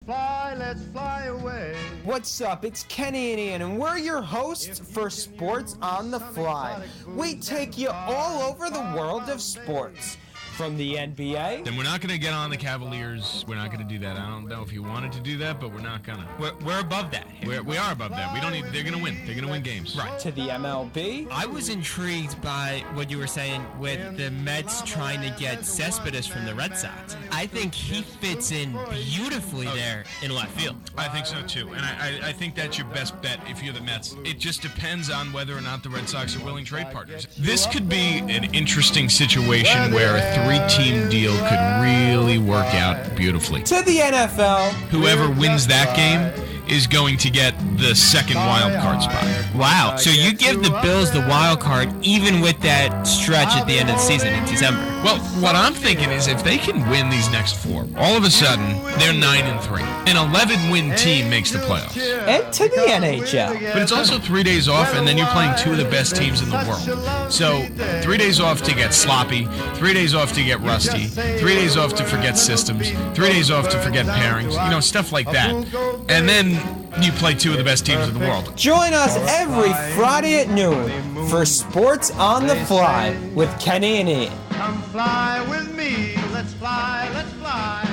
let's fly away. What's up? It's Kenny and Ian, and we're your hosts for Sports on the Fly. We take you all over the world of sports. From the NBA. Then we're not going to get on the Cavaliers. We're not going to do that. I don't know if you wanted to do that, but we're not going to. We're above that. We are above that. We don't need. They're going to win. They're going to win games. Right. To the MLB. I was intrigued by what you were saying with the Mets trying to get Cespedes from the Red Sox. I think he fits in beautifully there in left field. I think so too, and I think that's your best bet if you're the Mets. It just depends on whether or not the Red Sox are willing trade partners. This could be an interesting situation where a three-team deal could really work out beautifully. To the NFL. Whoever wins that game is going to get the second wild card spot. Wow. So you give the Bills the wild card even with that stretch at the end of the season in December. Well, what I'm thinking is if they can win these next four, all of a sudden they're 9-3. An 11-win team makes the playoffs. And to the NHL. But it's also 3 days off, and then you're playing two of the best teams in the world. So 3 days off to get sloppy, 3 days off to get rusty, 3 days off to forget systems, 3 days off to forget pairings, stuff like that. And then you play two of the best teams in the world. Join us every Friday at noon for Sports on the Fly with Kenny and Ian. Come fly with me, let's fly, let's fly.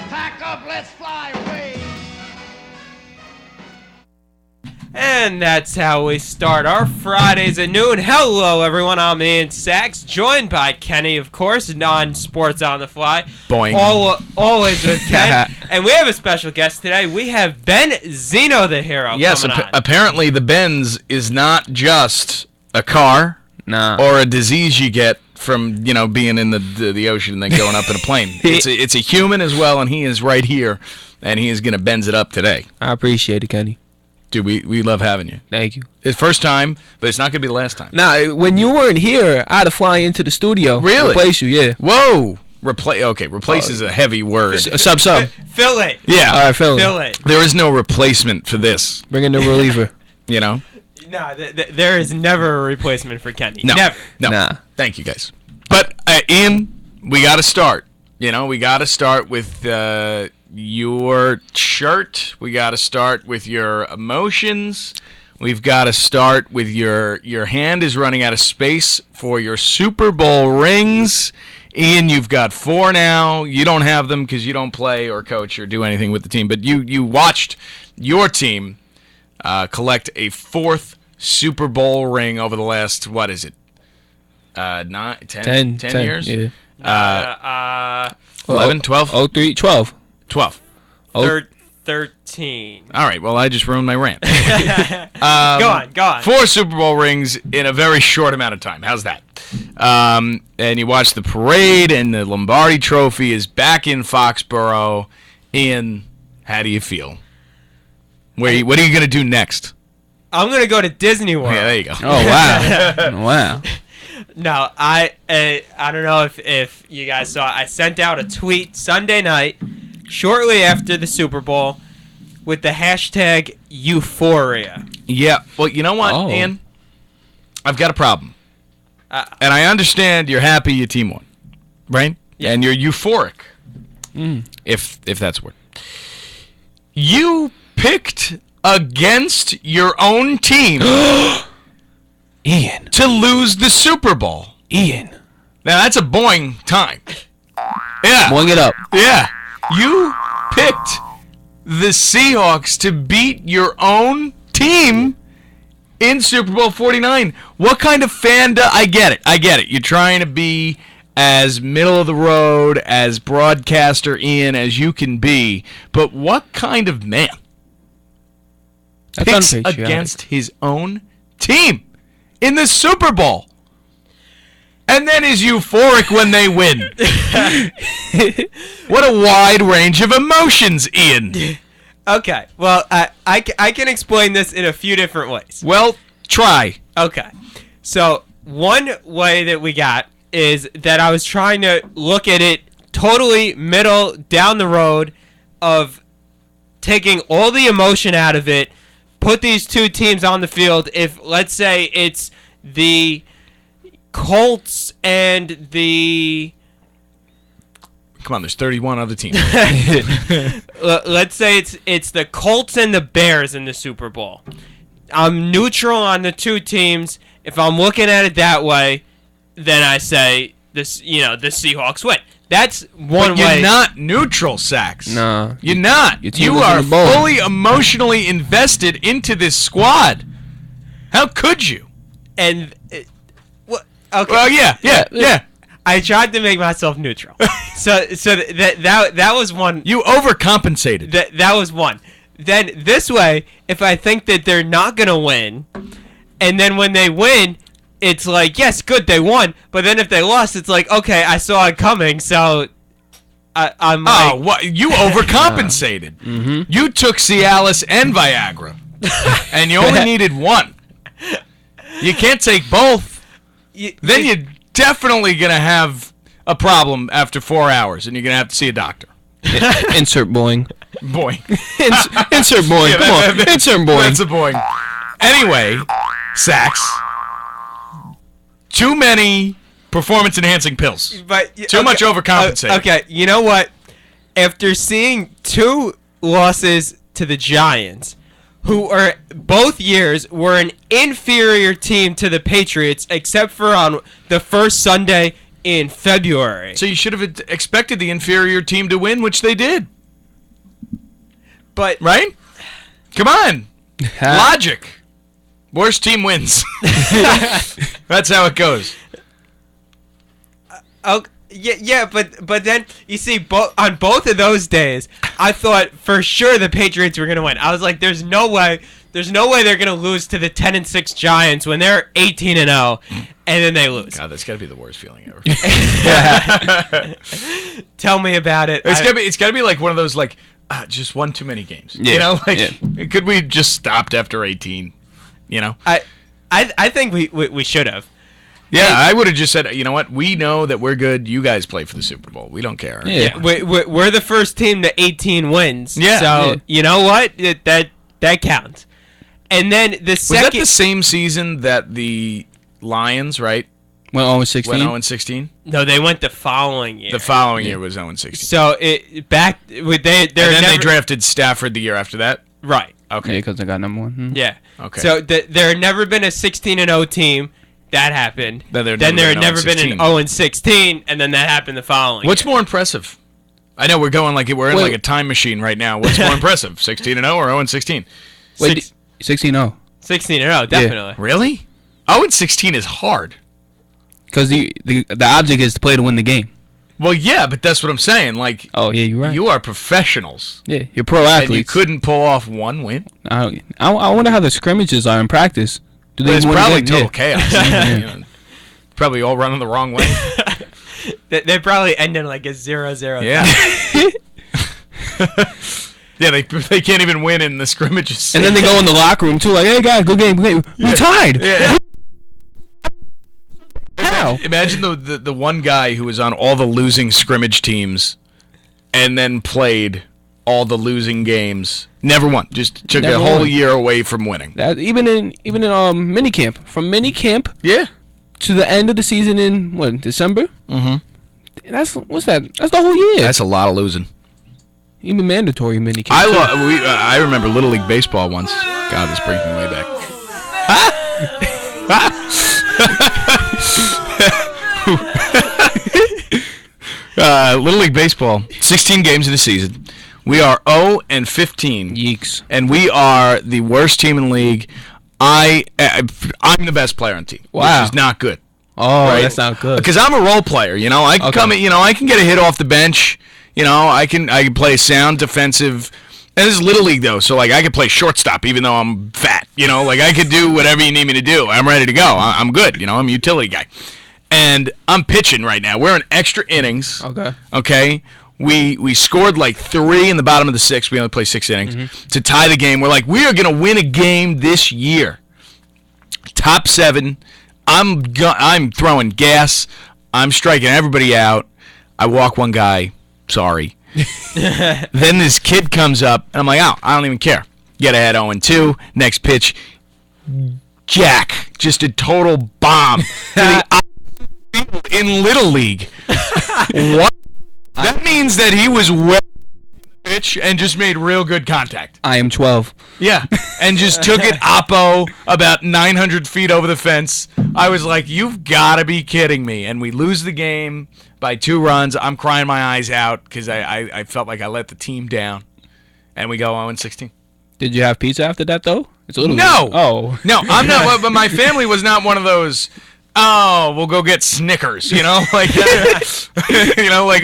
Pack up, let's fly away. And that's how we start our Fridays at noon. Hello, everyone. I'm Ian Sachs, joined by Kenny, of course, non-Sports on the Fly. Boing. Always with Ken. And we have a special guest today. We have Ben Zeno, the hero. Yes, coming on. apparently the Benz is not just a car or a disease you get from being in the ocean and then going up in a plane. It's a human as well, and he is right here, and he is going to Benz it up today. I appreciate it, Kenny. Dude, we love having you. Thank you. It's first time, but it's not going to be the last time. Nah, when you weren't here, I had to fly into the studio. Really? Replace you, yeah. Whoa. Replace is a heavy word. Sub. Fill it. Yeah. All right, fill it. There is no replacement for this. Bring in the reliever. No, there is never a replacement for Kenny. No. Never. No. Nah. Thank you, guys. But, Ian, we got to start. We got to start with your shirt. We got to start with your emotions. We've got to start with your hand is running out of space for your Super Bowl rings. Ian, you've got 4 now. You don't have them because you don't play or coach or do anything with the team. But you watched your team collect a 4th Super Bowl ring over the last, what is it? 10 years? Yeah. 11, 12? 03, 12. 12. 13. All right, well, I just ruined my rant. Go on. 4 Super Bowl rings in a very short amount of time. How's that? And you watch the parade, and the Lombardi Trophy is back in Foxborough. Ian, how do you feel? What are you going to do next? I'm going to go to Disney World. Yeah, there you go. Oh, wow. Wow. No, I don't know if you guys saw it. I sent out a tweet Sunday night, shortly after the Super Bowl, with the hashtag Euphoria. Yeah, well, you know what, Ian? I've got a problem. And I understand you're happy your team won, right? Yeah. And you're euphoric, if that's a word. You picked against your own team Ian. to lose the Super Bowl. Ian. Now, that's a boing time. Yeah. Boing it up. Yeah. You picked the Seahawks to beat your own team in Super Bowl 49. What kind of fan I get it. You're trying to be as middle of the road, as broadcaster Ian as you can be. But what kind of man picks against his own team in the Super Bowl and then is euphoric when they win? What a wide range of emotions, Ian. Okay, well, I can explain this in a few different ways. Well, try. Okay, so one way that we got is that I was trying to look at it totally middle, down the road of taking all the emotion out of it, put these two teams on the field. If, let's say, it's the Colts and the Come on, there's 31 other teams. Let's say it's the Colts and the Bears in the Super Bowl. I'm neutral on the two teams. If I'm looking at it that way, then I say this. The Seahawks win. That's one But way. you're not neutral, Sax. No. You're not. Your team You was in are the bowl. fully emotionally invested into this squad. How could you? And what? Okay. Well, yeah. I tried to make myself neutral. so that was one. You overcompensated. That was one. Then this way, if I think that they're not gonna win, and then when they win, it's like, yes, good, they won. But then if they lost, it's like, okay, I saw it coming, so I'm like, What? You overcompensated. Mm-hmm. You took Cialis and Viagra, and you only needed one. You can't take both. Then you're definitely gonna have a problem after 4 hours, and you're gonna have to see a doctor. Insert Boeing. Boy, Insert Boeing. Come on. Insert Boeing. that's a boy. Anyway, Sax. Too many performance-enhancing pills. but Too much overcompensating. Okay, you know what? After seeing 2 losses to the Giants, who are both years were an inferior team to the Patriots, except for on the first Sunday in February. So you should have expected the inferior team to win, which they did. But Right? Come on. Logic. Worst team wins. That's how it goes. yeah, but then you see, on both of those days, I thought for sure the Patriots were gonna win. I was like, there's no way they're gonna lose to the 10-6 Giants when they're 18-0, and then they lose. God, that's got to be the worst feeling ever. Tell me about it. It's gotta be like one of those like just one too many games. Yeah, You know, like yeah. could we just stopped after 18? You know? I think we should have. Yeah, I would have just said, you know what? We know that we're good. You guys play for the Super Bowl. We don't care. Yeah. We're the first team to 18 wins. Yeah. So Yeah. you know what? That counts. And then the Was second. that the same season that the Lions, right, Went 0-16. went 0-16? No, they went the following year. The following year was 0-16. So it back with they're And then never, they drafted Stafford the year after that. right. Okay. Yeah, because I got number 1. Hmm. Yeah. Okay. So there had never been a 16-0 team. That happened. Then there had never never been been an 0-16. 0-16, and then that happened the following. What's year. more impressive? I know we're going like we're in Wait. like a time machine right now. What's more impressive, 16-0 or 0-16? Wait, 16-0. 16-0, definitely. Really? 0-16 is hard. Because the object is to play to win the game. Well, yeah, but that's what I'm saying. Like, Oh, yeah, you're right. you are professionals, Yeah, you're pro and you athletes. couldn't pull off one win. I wonder how the scrimmages are in practice. Do It's win the probably game? total chaos. You know, probably all running the wrong way. They probably ended like a 0-0. Yeah. Yeah, they can't even win in the scrimmages. And then they go in the locker room, too, like, hey, guys, good game. We tied. Yeah. How? Imagine the one guy who was on all the losing scrimmage teams and then played all the losing games. Never won. Just took Never a whole won. year away from winning. That even in minicamp, from minicamp Yeah. to the end of the season in what, December? Mm-hmm. That's what's that? That's the whole year. That's a lot of losing. Even mandatory minicamp. I remember Little League Baseball once. God, this brings me way back. Little League Baseball, 16 games in a season. We are 0-15. Yeeks. And we are the worst team in the league. I'm the best player on the team, Wow. which is not good. Oh, Right? that's not good. Because I'm a role player, you know. I can Okay. come in, you know, I can get a hit off the bench. You know, I can play sound defensive. And this is Little League though, so like I could play shortstop even though I'm fat. You know, like I could do whatever you need me to do. I'm ready to go. I'm good. You know, I'm a utility guy. And I'm pitching right now. We're in extra innings. Okay. Okay. We scored like 3 in the bottom of the 6th. We only play 6 innings to tie the game. We're like, we are gonna win a game this year. Top 7. I'm throwing gas. I'm striking everybody out. I walk one guy. Sorry. Then this kid comes up, and I'm like, oh, I don't even care. Get ahead 0-2. Next pitch, Jack. Just a total bomb. To the in Little League. What? That means that he was well pitch and just made real good contact. I am 12. Yeah, and just took it oppo about 900 feet over the fence. I was like, you've got to be kidding me. And we lose the game by 2 runs. I'm crying my eyes out because I felt like I let the team down. And we go 0-16. Did you have pizza after that, though? It's a little No. weird. Oh. No, I'm not. But my family was not one of those. Oh, we'll go get Snickers, like, like,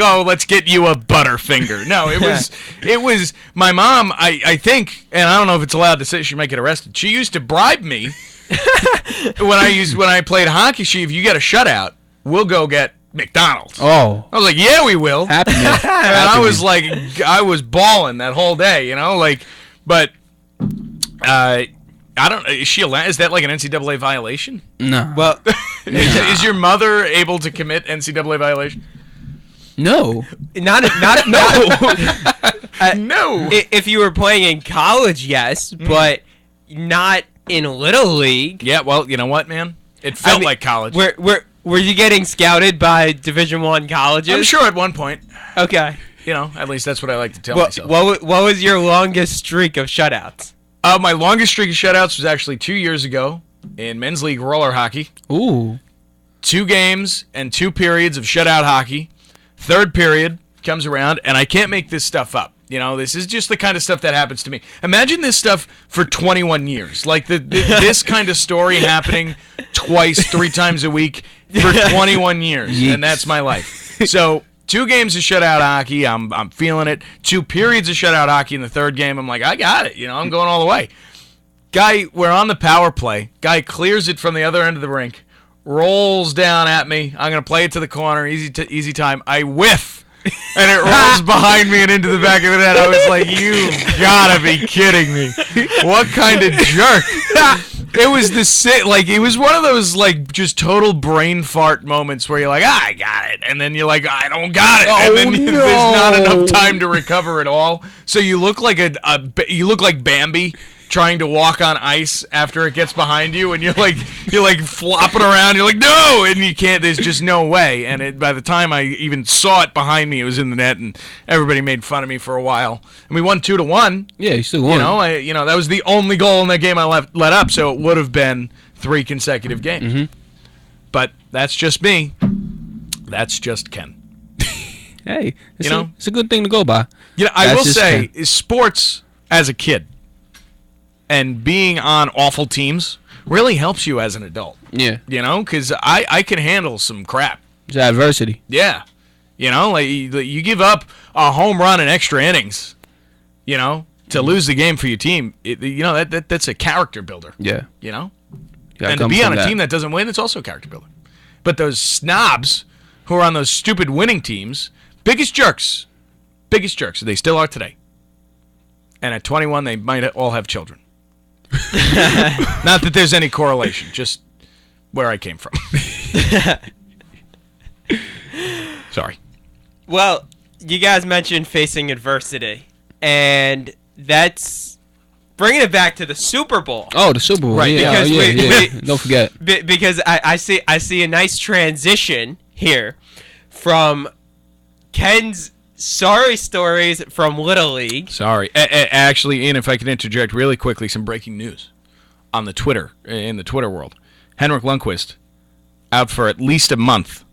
oh, let's get you a Butterfinger. No, it was my mom. I think, and I don't know if it's allowed to say, she might get arrested. She used to bribe me when I played hockey. If you get a shutout, we'll go get McDonald's. Oh. I was like, yeah, we will. Happy me. And I was like, I was balling that whole day, but. I don't. Is she allowed? Is that like an NCAA violation? No. Well, Is your mother able to commit NCAA violation? No. not No. If you were playing in college, yes, but not in Little League. Yeah. Well, you know what, man? It felt like college. Were you getting scouted by Division I colleges? I'm sure at one point. Okay. At least that's what I like to tell myself. What was your longest streak of shutouts? My longest streak of shutouts was actually 2 years ago in men's league roller hockey. Ooh. 2 games and 2 periods of shutout hockey. Third period comes around, and I can't make this stuff up. This is just the kind of stuff that happens to me. Imagine this stuff for 21 years. Like this kind of story happening twice, 3 times a week for 21 years. Yeeks. And that's my life. So 2 games of shutout hockey, I'm feeling it. 2 periods of shutout hockey in the third game, I'm like, I got it. I'm going all the way. Guy, we're on the power play. Guy clears it from the other end of the rink, rolls down at me. I'm going to play it to the corner, easy time. I whiff, and it rolls behind me and into the back of the net. I was like, you gotta be kidding me. What kind of jerk? It was it was one of those just total brain fart moments where you're like, I got it, and then you're like, I don't got it, and then there's not enough time to recover at all. So you look like you look like Bambi trying to walk on ice after it gets behind you, and you're like flopping around. You're like, no, and you can't. There's just no way. And by the time I even saw it behind me, it was in the net, and everybody made fun of me for a while. And we won 2-1. Yeah, you still won. That was the only goal in that game I let up. So it would have been 3 consecutive games. Mm-hmm. But that's just me. That's just Ken. Hey, it's a good thing to go by. I will That's just say, Ken. sports as a kid and being on awful teams really helps you as an adult. Yeah. Because I can handle some crap. It's adversity. Yeah. You give up a home run in extra innings, to lose the game for your team. That's a character builder. Yeah. And to be on a team that doesn't win, it's also a character builder. But those snobs who are on those stupid winning teams, biggest jerks. They still are today. And at 21, they might all have children. Not that there's any correlation, just where I came from. Sorry. Well, you guys mentioned facing adversity, and that's bringing it back to the Super Bowl. Oh, the Super Bowl. Right, Yeah, because yeah. Don't forget. Because I see a nice transition here from Ken's sorry stories from Little League. Sorry. Actually, Ian, if I could interject really quickly, some breaking news on the Twitter, in the Twitter world. Henrik Lundqvist out for at least a month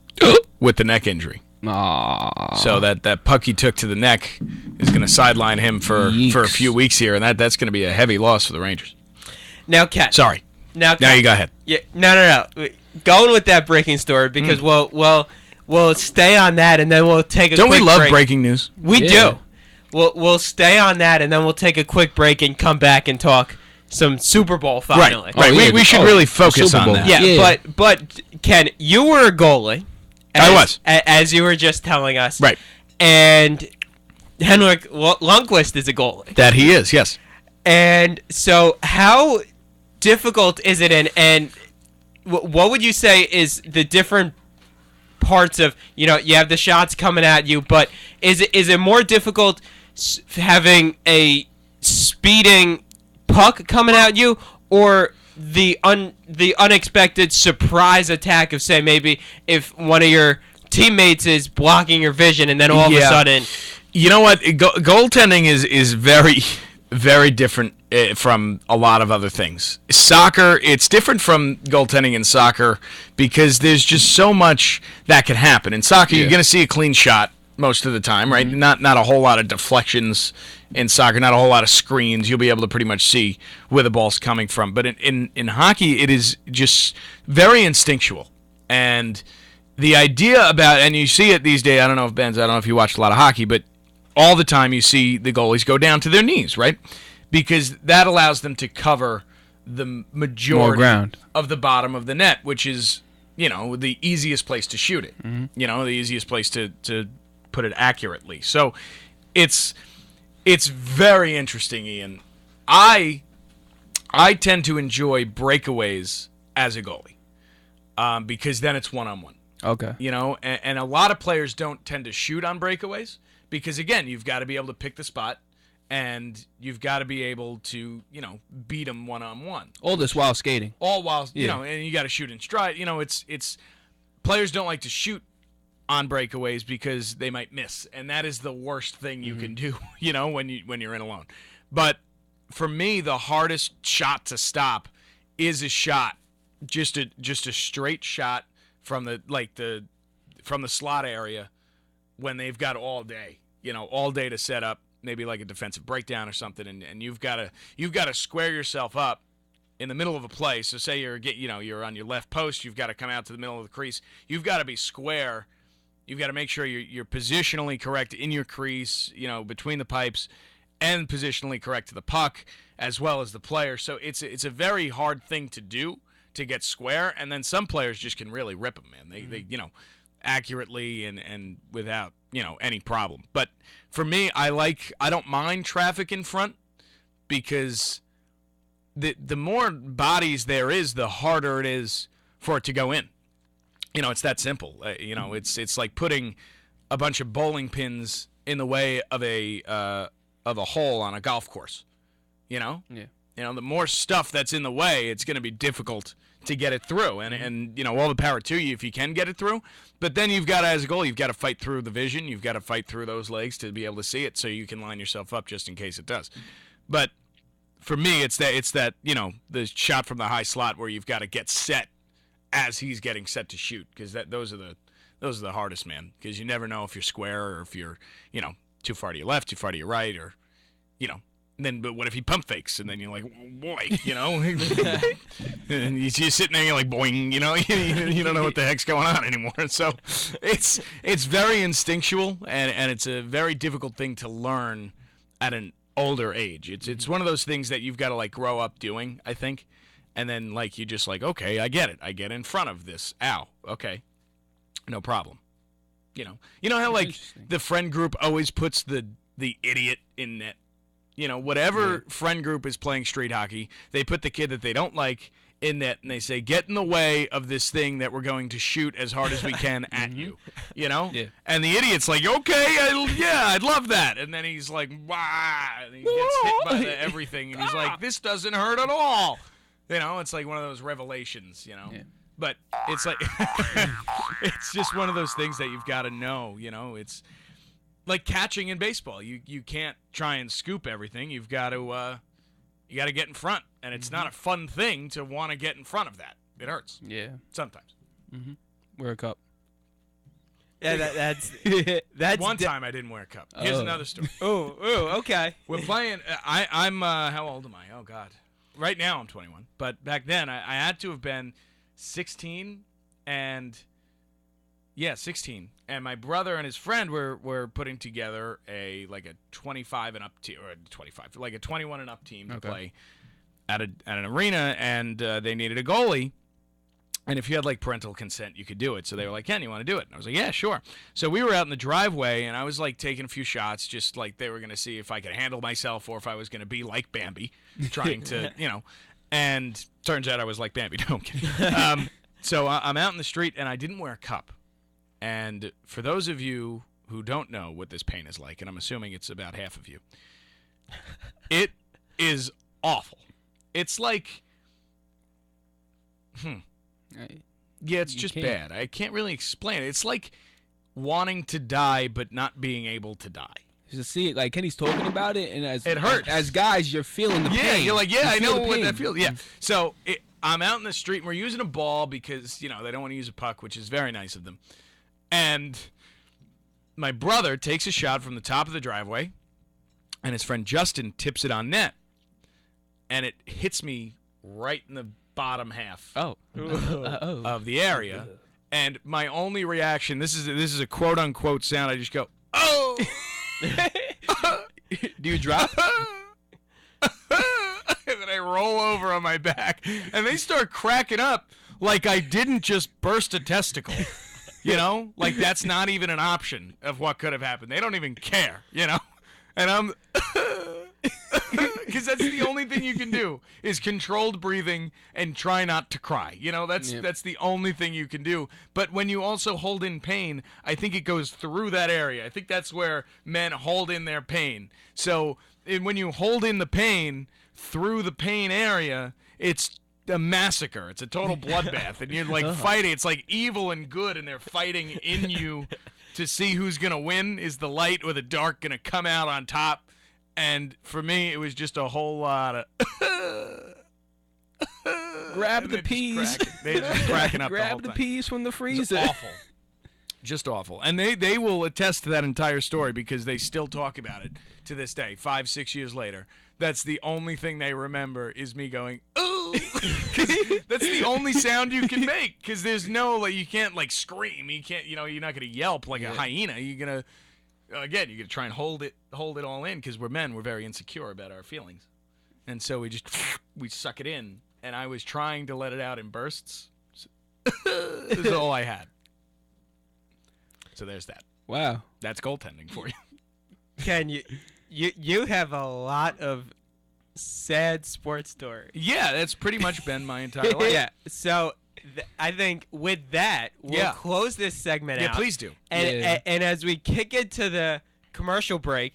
with the neck injury. Aww. So that puck he took to the neck is going to sideline him for a few weeks here, and that's going to be a heavy loss for the Rangers. Now, Ken. Sorry. Now you go ahead. Yeah, no. Going with that breaking story because we'll stay on that and then we'll take a Don't quick we love break. breaking news? We Yeah. do. We'll stay on that and then we'll take a quick break and come back and talk some Super Bowl finally. Right. Oh, yeah, we should really focus Super on Bowl. that. Yeah, Yeah. but Ken, you were a goalie. I was. As you were just telling us. Right. And Henrik Lundqvist is a goalie. That he is, yes. And so how difficult is it and what would you say is the different parts of, you have the shots coming at you, but is it more difficult having a speeding puck coming at you or the unexpected surprise attack of, say, maybe if one of your teammates is blocking your vision, and then all of a Yeah. sudden, You know what? Goaltending is very, very different from a lot of other things. Soccer, it's different from goaltending in soccer because there's just so much that can happen. In soccer, you're going to see a clean shot most of the time, right? Not a whole lot of deflections in soccer, not a whole lot of screens. You'll be able to pretty much see where the ball's coming from. But in hockey, it is just very instinctual. And the idea about, and you see it these days, I don't know if you watched a lot of hockey, but all the time you see the goalies go down to their knees, right? Because that allows them to cover the majority ground. of the bottom of the net, which is, the easiest place to shoot it. The easiest place to put it accurately. So it's very interesting, Ian. I tend to enjoy breakaways as a goalie because then it's one-on-one. Okay. And a lot of players don't tend to shoot on breakaways because, again, you've got to be able to pick the spot and you've got to be able to, beat them one-on-one. All this while skating. All while, Yeah. and you got to shoot in stride. It's players don't like to shoot on breakaways because they might miss, and that is the worst thing you can do, when you're in alone. But for me, the hardest shot to stop is a shot, just a straight shot from the slot area when they've got all day to set up, maybe like a defensive breakdown or something, and you've got to square yourself up in the middle of a play. So say you're on your left post, you've got to come out to the middle of the crease. You've got to be square. You've got to make sure you're positionally correct in your crease, between the pipes, and positionally correct to the puck as well as the player. So it's a very hard thing to do, to get square, and then some players just can really rip them, man. They accurately and without any problem. But for me, I don't mind traffic in front because the more bodies there is, the harder it is for it to go in. It's that simple. It's like putting a bunch of bowling pins in the way of a hole on a golf course. Yeah. The more stuff that's in the way, it's going to be difficult to get it through. And all the power to you if you can get it through. But then you've got to, as a goalie, you've got to fight through the vision. You've got to fight through those legs to be able to see it so you can line yourself up just in case it does. But for me, it's that the shot from the high slot where you've got to get set as he's getting set to shoot, because those are the hardest, man, because you never know if you're square or if you're too far to your left, too far to your right, or but what if he pump fakes and then you're like, oh, boy, and you're sitting there and you're like, boing, you don't know what the heck's going on anymore. So it's very instinctual, and it's a very difficult thing to learn at an older age. It's one of those things that you've got to grow up doing, I think. And then, you just okay, I get it. I get in front of this. Ow. Okay. No problem. You know how, the friend group always puts the idiot in net? Whatever friend group is playing street hockey, they put the kid that they don't like in net, and they say, get in the way of this thing that we're going to shoot as hard as we can at you. Yeah. And the idiot's like, okay, I'd love that. And then he's like, wah, and he gets hit by everything, and he's like, this doesn't hurt at all. It's like one of those revelations, Yeah. But it's it's just one of those things that you've got to know, It's like catching in baseball. You can't try and scoop everything. You've got to get in front, and it's not a fun thing to want to get in front of that. It hurts. Yeah. Sometimes. Wear a cup. yeah, that's One time I didn't wear a cup. Here's Oh. another story. Okay. We're playing. I'm how old am I? Oh God. Right now I'm 21, but back then I had to have been 16 and 16. And my brother and his friend were putting together a 25 and up team, or 25, a 21 and up team to play at an arena, and they needed a goalie. And if you had parental consent, you could do it. So they were like, Ken, you want to do it? And I was like, yeah, sure. So we were out in the driveway, and I was taking a few shots, just they were going to see if I could handle myself or if I was going to be like Bambi, trying to, And turns out I was like Bambi. No, I'm kidding. So I'm out in the street, and I didn't wear a cup. And for those of you who don't know what this pain is like, and I'm assuming it's about half of you, it is awful. It's yeah, it's just can't. bad. I can't really explain it. It's like wanting to die but not being able to die. Just see it, like Kenny's talking about it, and as It hurts. As guys, you're feeling the pain. You're like, yeah, I feel know the what pain. that feels. Yeah. So I'm out in the street, and we're using a ball because, they don't want to use a puck, which is very nice of them. And my brother takes a shot from the top of the driveway, and his friend Justin tips it on net. And it hits me right in the bottom half Oh. of the area. And my only reaction, this is a quote unquote sound, I just go, oh! Do you drop? And then I roll over on my back, and they start cracking up like I didn't just burst a testicle. Like that's not even an option of what could have happened. They don't even care, And I'm because that's the only thing you can do is controlled breathing and try not to cry. That's the only thing you can do. But when you also hold in pain, I think it goes through that area. I think that's where men hold in their pain. So when you hold in the pain through the pain area, it's a massacre. It's a total bloodbath, and you're like fighting. It's like evil and good, and they're fighting in you to see who's gonna win. Is the light or the dark gonna come out on top? And for me, it was just a whole lot of Grab the peas. They just cracking up the whole Grab the time. peas from the freezer. It's awful. Just awful. And they will attest to that entire story because they still talk about it to this day, 5-6 years later. That's the only thing they remember is me going, ooh. 'Cause that's the only sound you can make because there's no, you can't, scream. You can't, you're not going to yelp like a hyena. You're going to, again, you're going to try and hold it all in because we're men. We're very insecure about our feelings. And so we suck it in. And I was trying to let it out in bursts. This is all I had. So there's that. Wow. That's goaltending for you. Ken, you have a lot of sad sports stories. Yeah, that's pretty much been my entire life. Yeah. So I think with that, we'll close this segment out. Yeah, please do. And as we kick into the commercial break,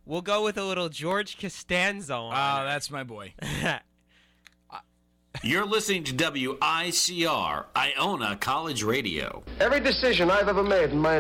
we'll go with a little George Costanza on. Oh, that's my boy. You're listening to WICR, Iona College Radio. Every decision I've ever made in my